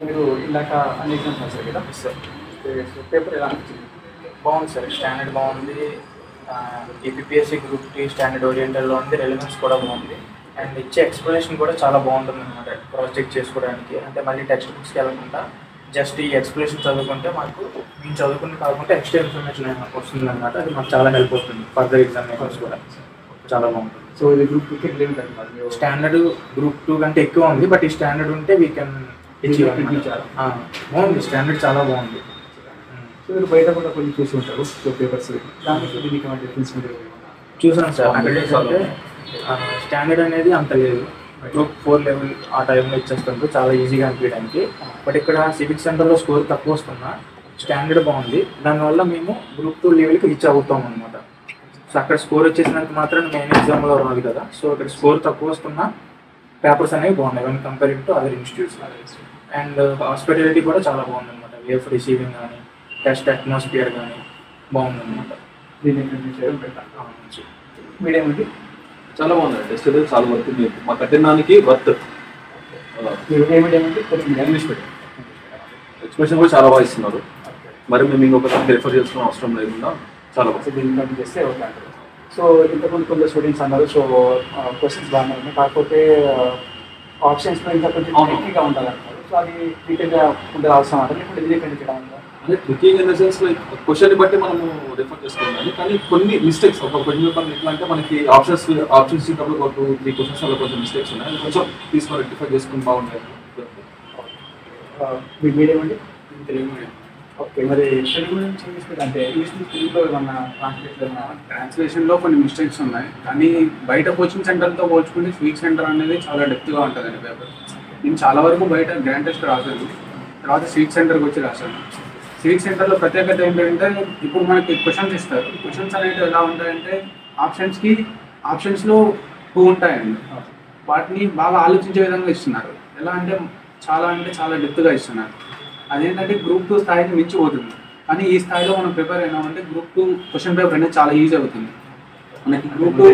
మీరు ఇందాక అన్ని ఎగ్జామ్స్ రాశారు కదా సార్. సో పేపర్ ఎలా అనిపించింది? బాగుంది సార్, స్టాండర్డ్ బాగుంది. ఏపీఎస్సీ గ్రూప్ టీ స్టాండర్డ్ ఓరియంటల్లో ఉంది, రెలవెన్స్ కూడా బాగుంది. అండ్ ఇచ్చే ఎక్స్ప్లెనేషన్ కూడా చాలా బాగుంటుంది అనమాట. క్రాస్ చెక్ చేసుకోవడానికి అంటే మళ్ళీ టెక్స్ట్ బుక్స్కి వెళ్ళకుండా జస్ట్ ఈ ఎక్స్ప్లెనేషన్ చదువుకుంటే మాకు మేము చదువుకుని కాకుండా ఎక్స్ట్రా ఇన్ఫర్మేషన్ వస్తుంది అనమాట. అది మాకు చాలా హెల్ప్ అవుతుంది ఫర్దర్ ఎగ్జామినేషన్స్ కూడా. చాలా బాగుంటుంది. సో ఇది గ్రూప్ టూకి రిలేట్ అంటున్నారు. స్టాండర్డ్ గ్రూప్ 2 కంటే ఎక్కువ ఉంది, బట్ ఈ స్టాండర్డ్ ఉంటే వీ కెన్ బాగుంది. స్టాండర్డ్ చాలా బాగుంది. సో మీరు బయట కూడా కొన్ని చూసి ఉంటారు సో పేపర్స్, దానికి దీనికి ఏమైనా డిఫరెన్స్ మీరు చూసాను సార్. అంటే స్టాండర్డ్ అనేది అంత లేదు, గ్రూప్ 4 లెవెల్ ఆ టైంలో ఇచ్చేస్తుంది చాలా ఈజీగా అనిపించడానికి. బట్ ఇక్కడ సివిక్ సెంటర్లో స్కోర్ తక్కువ వస్తున్నా స్టాండర్డ్ బాగుంది. దానివల్ల మేము గ్రూప్ 2 లెవెల్కి రీచ్ అవుతాం అనమాట. సో అక్కడ స్కోర్ వచ్చేసినంత మాత్రం మెయిన్ ఎగ్జామ్లో రాదు కదా. సో ఇక్కడ స్కోర్ తక్కువ వస్తున్నా పేపర్స్ అనేవి బాగున్నాయి when comparing to other institutes. And hospitality కూడా చాలా బాగుంది అనమాట. వే ఆఫ్ రిసీవింగ్ కానీ టెస్ట్ అట్మాస్ఫియర్ కానీ బాగుందన్నమాట. దీన్ని కంటిన్యూ చేయడం బెటర్. మీడియం అండి చాలా బాగుంది. టెస్ట్ అయితే చాలా వర్త్, మా కఠినానికి వర్త్. మీరు ఏ మీడియం అంటే ఇంగ్లీష్ మీడియం ఎక్స్ప్రెషన్ కూడా చాలా బాగా ఇస్తున్నారు. మరి మేము ఇంకొకరికి రిఫర్ చేసుకున్న అవసరం లేకుండా చాలా బాగా దీన్ని కంటిన్యూ చేస్తే ఓకే అంటారు. సో ఇంతకుముందు కొంచెం స్టూడెంట్స్ అన్నారు సో క్వశ్చన్స్ బాగానే ఉన్నాయి, కాకపోతే ఆప్షన్స్లో ఇంకా కొంచెం టెక్నిక్గా ఉండాలంటారు. సో అది డీటెయిల్గా ఉండే అవసరం అంటారు, లేకుంటే ఇది కంటిన్యూ చేయడం అంటారు. అంటే tricking in the sense like question బట్టి మనము రిఫర్ చేసుకుంటాం. కానీ కొన్ని మిస్టేక్స్ ఒక క్వశ్చన్ పేపర్ ఎట్లా అంటే మనకి ఆప్షన్స్ ఇచ్చినప్పుడు ఒక 2-3 క్వశ్చన్స్ అలా కొంచెం మిస్టేక్స్ ఉన్నాయి. కొంచెం తీసుకొని రెక్టిఫై చేసుకుని బాగుంటాయి. మీ మీడియం అండి తెలుగు మీడియం. ఓకే, మరి తెలుగు నుంచి ఇంగ్లీష్ మీద అంటే ఇంగ్లీష్ నుంచి తెలుగులో ఏమన్నా ట్రాన్స్లేషన్ ట్రాన్స్లేషన్లో కొన్ని మిస్టేక్స్ ఉన్నాయి, కానీ బయట కోచింగ్ సెంటర్తో పోల్చుకుంటే స్వీక్ సెంటర్ అనేది చాలా డెప్త్గా ఉంటుందండి పేపర్. నేను చాలా వరకు బయట గ్రాండ్ టెస్ట్ రాశాను, తర్వాత స్వీక్ సెంటర్కి వచ్చి రాశాను. స్వీక్ సెంటర్లో ప్రత్యేకత ఏంటంటే ఇప్పుడు మనకి క్వశ్చన్స్ ఇస్తారు. క్వశ్చన్స్ అనేవి ఎలా ఉంటాయంటే ఆప్షన్స్లో 2 ఉంటాయండి. వాటిని బాగా ఆలోచించే విధంగా ఇస్తున్నారు. ఎలా అంటే చాలా డెప్త్గా ఇస్తున్నారు. అదేంటంటే గ్రూప్ 2 స్థాయిని మించిపోతుంది. కానీ ఈ స్థాయిలో మనం ప్రిపేర్ అయినామంటే గ్రూప్ 2 క్వశ్చన్ పేపర్ అనేది చాలా ఈజీ అవుతుంది మనకి. గ్రూప్ 2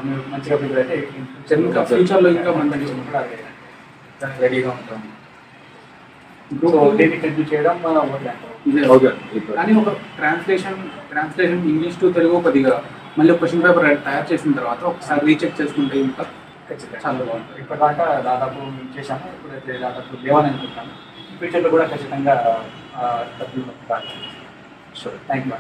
మీరు మంచిగా ప్రిపేర్ అయితే ఇంకా ఫ్యూచర్లో ఇంకా మంచి దానికి రెడీగా ఉంటాం. గ్రూప్ దీన్ని కంటిన్యూ చేయడం ఓకే అంటారు. ఓకే. కానీ ఒక ట్రాన్స్లేషన్ ఇంగ్లీష్ టు తెలుగు కొద్దిగా మళ్ళీ క్వశ్చన్ పేపర్ తయారు చేసిన తర్వాత ఒకసారి రీచెక్ చేసుకుంటే ఇంకా ఖచ్చితంగా చాలా బాగుంటుంది. ఇప్పటిదాకా దాదాపు చేశాము, ఇప్పుడైతే దాదాపు లేవని అనుకుంటాను. ఫ్యూచర్లో కూడా ఖచ్చితంగా డబ్బులు. Thank you.